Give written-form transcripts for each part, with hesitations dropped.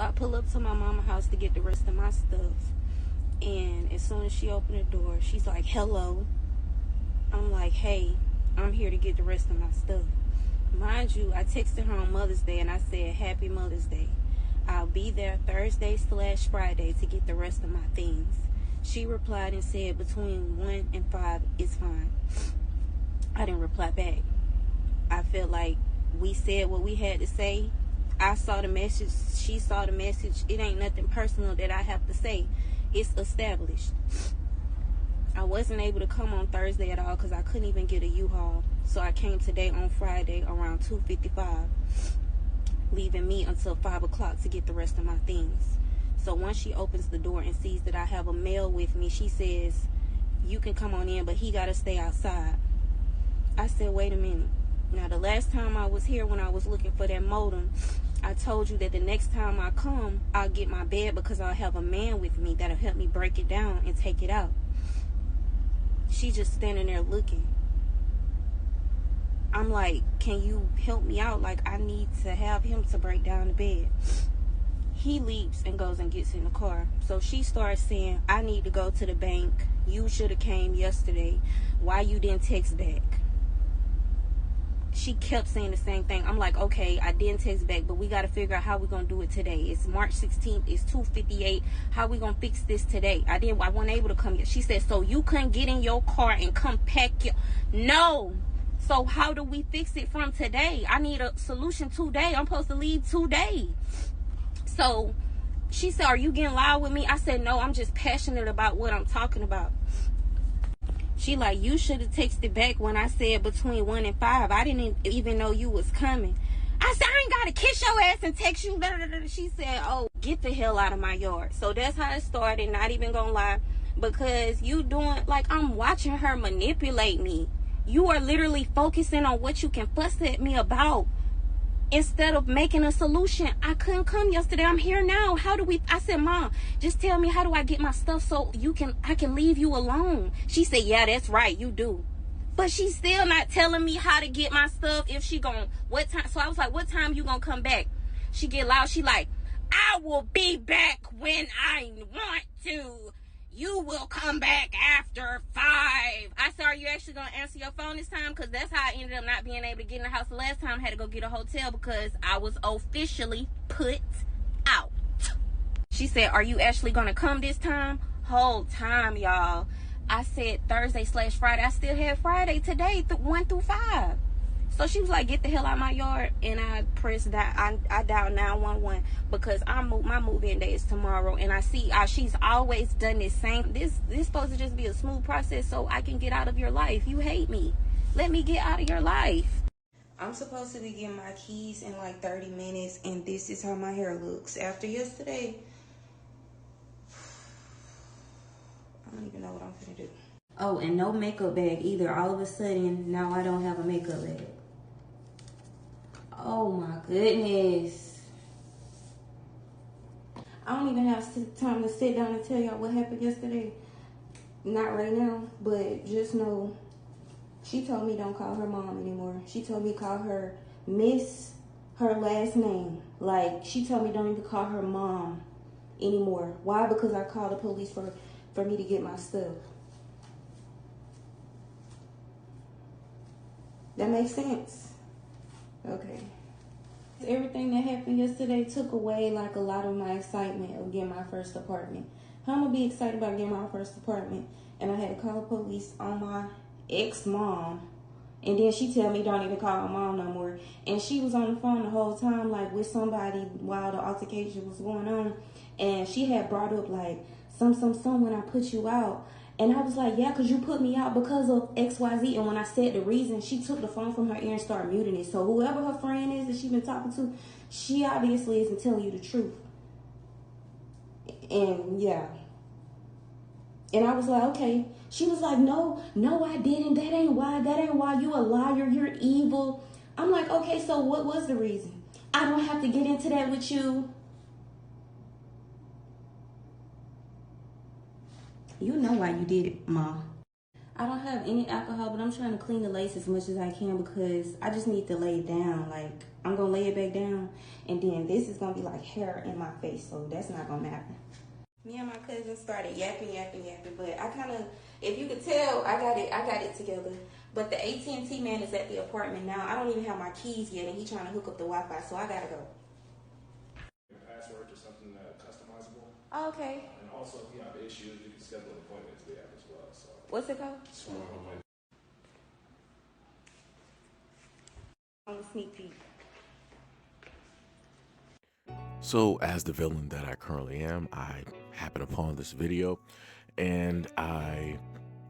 I pull up to my mama's house to get the rest of my stuff. And as soon as she opened the door, she's like, hello. I'm like, hey, I'm here to get the rest of my stuff. Mind you, I texted her on Mother's Day and I said, happy Mother's Day. I'll be there Thursday/Friday to get the rest of my things. She replied and said between 1 and 5 is fine. I didn't reply back. I felt like we said what we had to say. I saw the message. She saw the message. It ain't nothing personal that I have to say. It's established. I wasn't able to come on Thursday at all because I couldn't even get a U-Haul. So I came today on Friday around 2:55, leaving me until 5 o'clock to get the rest of my things. So once she opens the door and sees that I have a male with me, she says, you can come on in, but he got to stay outside. I said, wait a minute. Now, the last time I was here when I was looking for that modem, I told you that the next time I come, I'll get my bed because I'll have a man with me that'll help me break it down and take it out. She's just standing there looking. I'm like, can you help me out? Like, I need to have him to break down the bed. He leaves and goes and gets in the car. So she starts saying, I need to go to the bank. You should have came yesterday. Why you didn't text back? She kept saying the same thing. I'm like, okay, I didn't text back, but we got to figure out how we're going to do it today. It's March 16th. It's 2:58. How we going to fix this today? I wasn't able to come yet. She said, so you couldn't get in your car and come pack your... No. So how do we fix it from today? I need a solution today. I'm supposed to leave today. So she said, are you getting loud with me? I said, no, I'm just passionate about what I'm talking about. She like, you should have texted back when I said between 1 and 5. I didn't even know you was coming. I said, I ain't got to kiss your ass and text you. She said, oh, get the hell out of my yard. So that's how it started, not even gonna lie. Because you doing, like, I'm watching her manipulate me. You are literally focusing on what you can fuss at me about instead of making a solution. I couldn't come yesterday. I'm here now. How do we... I said, Mom, just tell me, how do I get my stuff so I can leave you alone? She said, yeah, that's right, you do. But she's still not telling me how to get my stuff. If she gon' what time? So I was like, what time you gonna come back? She get loud. She like, I will be back when I want to. You will come back after 5. I said, are you actually going to answer your phone this time? Because that's how I ended up not being able to get in the house the last time. I had to go get a hotel because I was officially put out. She said, are you actually going to come this time? Whole time, y'all. I said Thursday/Friday. I still had Friday today, 1 through 5. So she was like, get the hell out of my yard. And I pressed that. I dialed 911 because my move-in day is tomorrow. And I see she's always done this same. This supposed to just be a smooth process so I can get out of your life. You hate me. Let me get out of your life. I'm supposed to be getting my keys in like 30 minutes. And this is how my hair looks. After yesterday, I don't even know what I'm gonna do. Oh, and no makeup bag either. All of a sudden, now I don't have a makeup bag. Oh my goodness. I don't even have time to sit down and tell y'all what happened yesterday. Not right now, but just know she told me don't call her mom anymore. She told me call her Miss, her last name. Like, she told me don't even call her mom anymore. Why? Because I called the police for me to get my stuff. That makes sense. Okay. Everything that happened yesterday took away like a lot of my excitement of getting my first apartment. How am I gonna be excited about getting my first apartment? And I had to call the police on my ex-mom. And then she tell me don't even call my mom no more. And she was on the phone the whole time like with somebody while the altercation was going on. And she had brought up like some when I put you out. And I was like, yeah, because you put me out because of XYZ. And when I said the reason, she took the phone from her ear and started muting it. So whoever her friend is that she's been talking to, she obviously isn't telling you the truth. And yeah. And I was like, okay. She was like, no, I didn't. That ain't why. You a liar. You're evil. I'm like, okay, so what was the reason? I don't have to get into that with you. You know why you did it, Ma. I don't have any alcohol, but I'm trying to clean the lace as much as I can because I just need to lay it down. Like, I'm going to lay it back down, and then this is going to be like hair in my face, so that's not going to matter. Me and my cousin started yapping, but I kind of, if you could tell, I got it together. But the AT&T man is at the apartment now. I don't even have my keys yet, and he's trying to hook up the Wi-Fi, so I gotta go. Password to something customizable. Oh, okay. And also, if you have issues, you can schedule an appointment to the app as well. So. What's it called? On a sneak peek. So as the villain that I currently am, I happen upon this video and I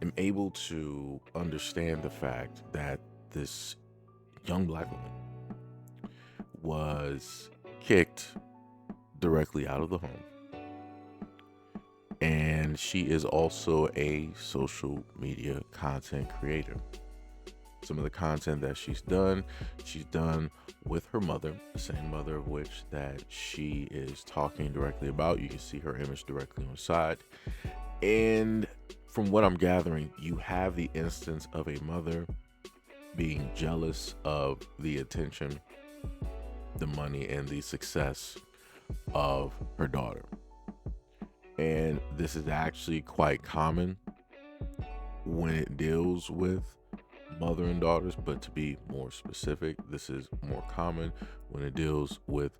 am able to understand the fact that this young black woman was kicked directly out of the home. And she is also a social media content creator. Some of the content that she's done with her mother, the same mother of which that she is talking directly about. You can see her image directly on the side. And from what I'm gathering, you have the instance of a mother being jealous of the attention, the money, and the success of her daughter. And this is actually quite common when it deals with mother and daughters, but to be more specific, this is more common when it deals with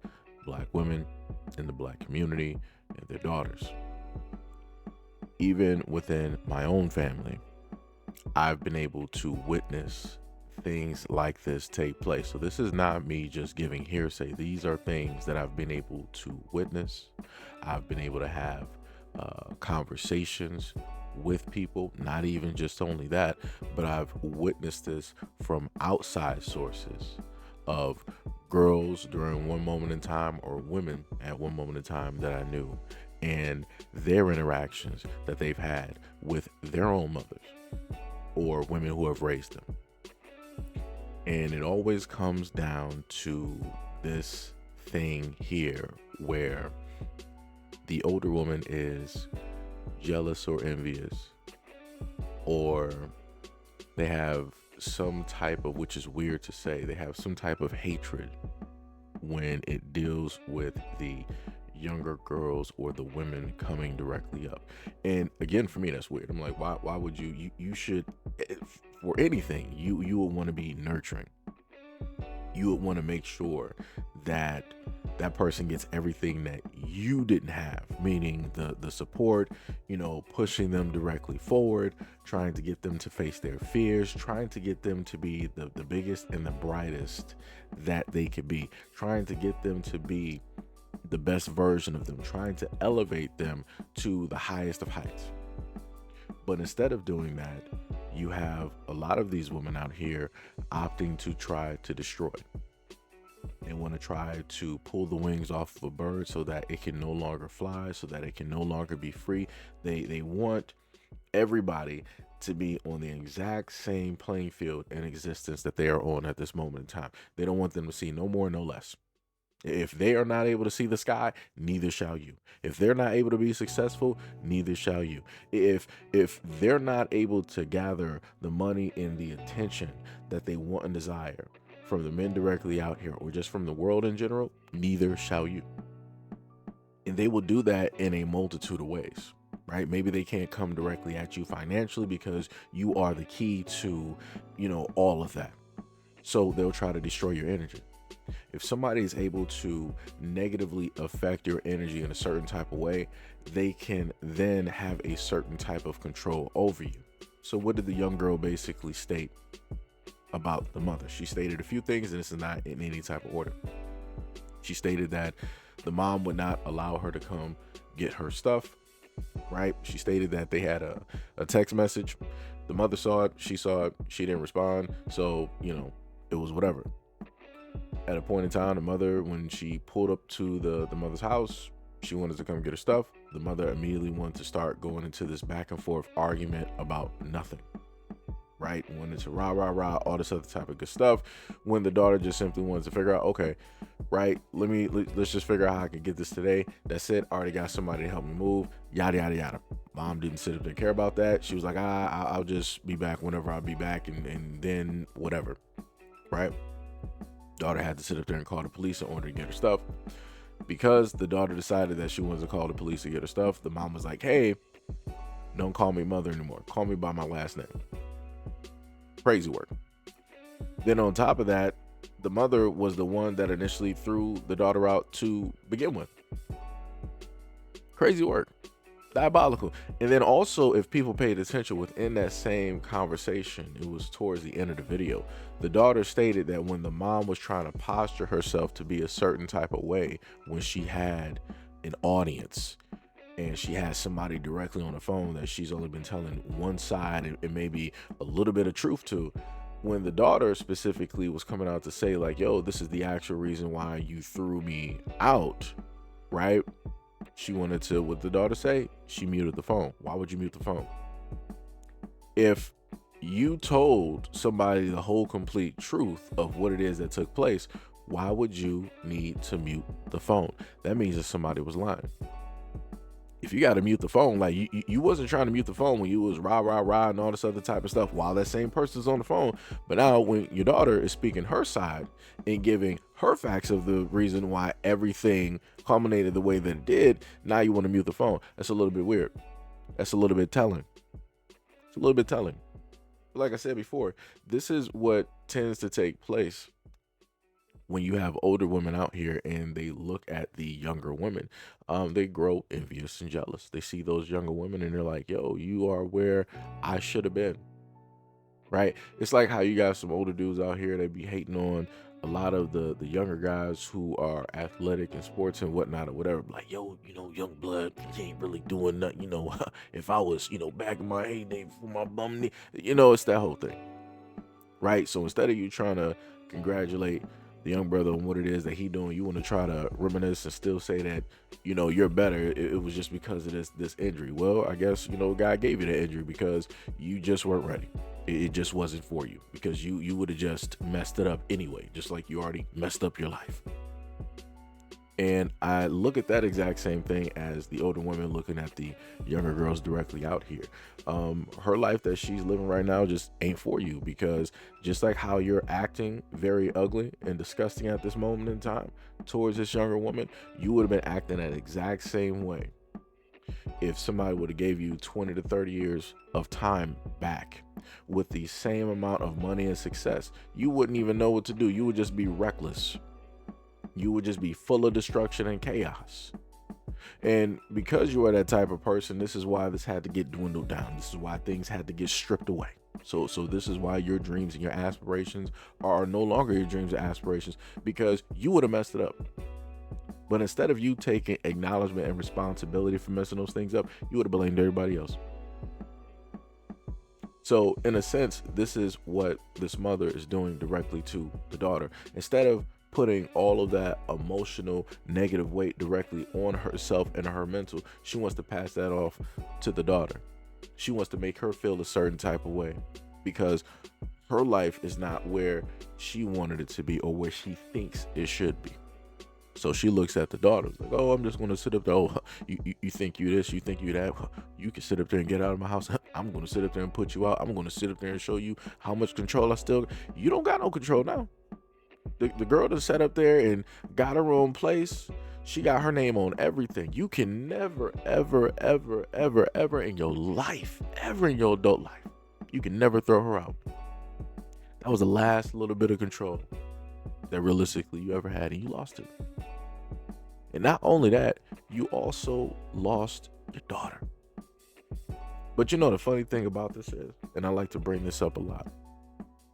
black women in the black community and their daughters. Even within my own family, I've been able to witness things like this take place. So this is not me just giving hearsay. These are things that I've been able to witness. I've been able to have conversations with people, not even just only that, but I've witnessed this from outside sources of girls during one moment in time or women at one moment in time that I knew, and their interactions that they've had with their own mothers or women who have raised them. And it always comes down to this thing here where the older woman is jealous or envious, or they have some type of, which is weird to say, they have some type of hatred when it deals with the younger girls or the women coming directly up. And again, for me, that's weird. I'm like, why would you should, for anything, you would want to be nurturing. You would want to make sure that that person gets everything that you didn't have, meaning the support, pushing them directly forward, trying to get them to face their fears, trying to get them to be the biggest and the brightest that they could be, trying to get them to be the best version of them, trying to elevate them to the highest of heights. But instead of doing that, you have a lot of these women out here opting to try to destroy. They want to try to pull the wings off of a bird so that it can no longer fly, so that it can no longer be free. They want everybody to be on the exact same playing field in existence that they are on at this moment in time. They don't want them to see no more, no less. If they are not able to see the sky, neither shall you. If they're not able to be successful, neither shall you. If they're not able to gather the money and the attention that they want and desire from the men directly out here, or just from the world in general, neither shall you. And they will do that in a multitude of ways, right? Maybe they can't come directly at you financially because you are the key to, all of that. So they'll try to destroy your energy. If somebody is able to negatively affect your energy in a certain type of way, they can then have a certain type of control over you. So what did the young girl basically state about the mother? She stated a few things, and this is not in any type of order. She stated that the mom would not allow her to come get her stuff, right? She stated that they had a text message. The mother saw it, she didn't respond. So, it was whatever. At a point in time, the mother, when she pulled up to the mother's house, she wanted to come get her stuff. The mother immediately wanted to start going into this back and forth argument about nothing, right? Wanted to rah, rah, rah, all this other type of good stuff. When the daughter just simply wanted to figure out, okay, right, let's just figure out how I can get this today. That's it. I already got somebody to help me move. Yada, yada, yada. Mom didn't sit up there and care about that. She was like, I'll just be back whenever I'll be back, and then whatever, right? Daughter had to sit up there and call the police in order to get her stuff. Because the daughter decided that she wanted to call the police to get her stuff, the mom was like, hey, don't call me mother anymore. Call me by my last name. Crazy work. Then on top of that, the mother was the one that initially threw the daughter out to begin with. Crazy work. Diabolical. And then also, if people paid attention within that same conversation, it was towards the end of the video, the daughter stated that when the mom was trying to posture herself to be a certain type of way, when she had an audience and she had somebody directly on the phone that she's only been telling one side and maybe a little bit of truth to, when the daughter specifically was coming out to say like, yo, this is the actual reason why you threw me out, right? She wanted to, what the daughter say? She muted the phone. Why would you mute the phone? If you told somebody the whole complete truth of what it is that took place, why would you need to mute the phone? That means that somebody was lying. If you got to mute the phone, like you wasn't trying to mute the phone when you was rah, rah, rah and all this other type of stuff while that same person's on the phone. But now when your daughter is speaking her side and giving her facts of the reason why everything culminated the way that it did, now you want to mute the phone. That's a little bit weird. That's a little bit telling. It's a little bit telling. Like I said before, this is what tends to take place when you have older women out here and they look at the younger women. They grow envious and jealous. They see those younger women and they're like, yo, you are where I should have been, right? It's like how you got some older dudes out here that be hating on a lot of the younger guys who are athletic in sports and whatnot or whatever. Like, yo, young blood, you ain't really doing nothing. If I was, back in my heyday for my bum knee, it's that whole thing, right? So instead of you trying to congratulate the young brother on what it is that he doing, you want to try to reminisce and still say that, you're better. It was just because of this injury. Well, I guess, God gave you the injury because you just weren't ready. It just wasn't for you because you would have just messed it up anyway, just like you already messed up your life. And I look at that exact same thing as the older women looking at the younger girls directly out here. Her life that she's living right now just ain't for you, because just like how you're acting very ugly and disgusting at this moment in time towards this younger woman, you would have been acting that exact same way if somebody would have gave you 20 to 30 years of time back with the same amount of money and success. You wouldn't even know what to do. You would just be reckless. You would just be full of destruction and chaos. And because you are that type of person, this is why this had to get dwindled down. This is why things had to get stripped away. So this is why your dreams and your aspirations are no longer your dreams and aspirations, because you would have messed it up. But instead of you taking acknowledgement and responsibility for messing those things up, you would have blamed everybody else. So in a sense, this is what this mother is doing directly to the daughter. Instead of putting all of that emotional negative weight directly on herself and her mental, she wants to pass that off to the daughter. She wants to make her feel a certain type of way because her life is not where she wanted it to be or where she thinks it should be. So she looks at the daughter like, oh, I'm just going to sit up there. Oh, you think you this, you think you that. You can sit up there and get out of my house. I'm going to sit up there and put you out. I'm going to sit up there and show you how much control I still. You don't got no control now. The girl that sat up there and got her own place, she got her name on everything. You can never, ever, ever, ever, ever in your life, ever in your adult life, you can never throw her out. That was the last little bit of control that realistically you ever had, and you lost it. And not only that, you also lost your daughter. But the funny thing about this is, and I like to bring this up a lot,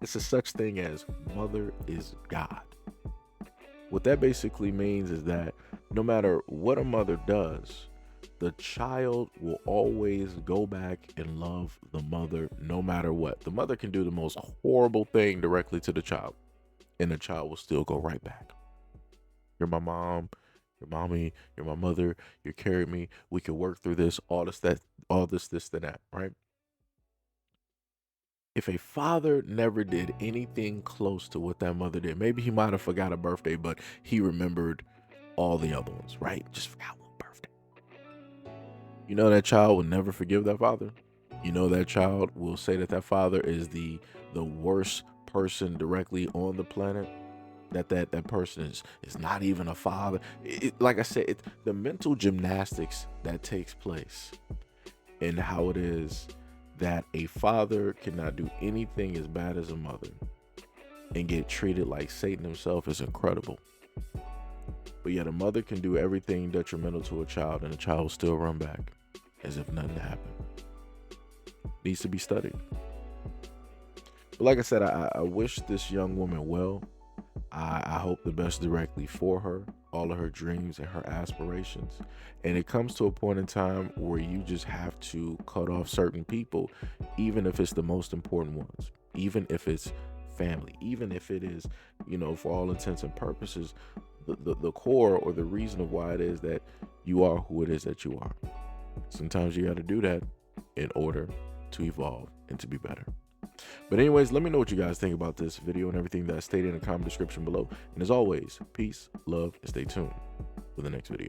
it's a such thing as mother is God. What that basically means is that no matter what a mother does, the child will always go back and love the mother no matter what. The mother can do the most horrible thing directly to the child, and the child will still go right back. You're my mom, you're mommy, you're my mother, you carried me, we could work through this, all this, that, and that, right? if a father never did anything close to what that mother did, maybe he might have forgot a birthday, but he remembered all the other ones, right? Just forgot one birthday. You know that child will never forgive that father. You know that child will say that that father is the worst person directly on the planet. That person is not even a father. Like I said, the mental gymnastics that takes place and how it is that a father cannot do anything as bad as a mother and get treated like Satan himself is incredible. But yet a mother can do everything detrimental to a child and the child will still run back as if nothing happened. Needs to be studied. But like I said, I wish this young woman well. I hope the best directly for her, all of her dreams and her aspirations. And it comes to a point in time where you just have to cut off certain people, even if it's the most important ones, even if it's family, even if it is, for all intents and purposes, the core or the reason of why it is that you are who it is that you are. Sometimes you got to do that in order to evolve and to be better. But anyways, let me know what you guys think about this video and everything that's stated in the comment description below. And as always, peace, love, and stay tuned for the next video.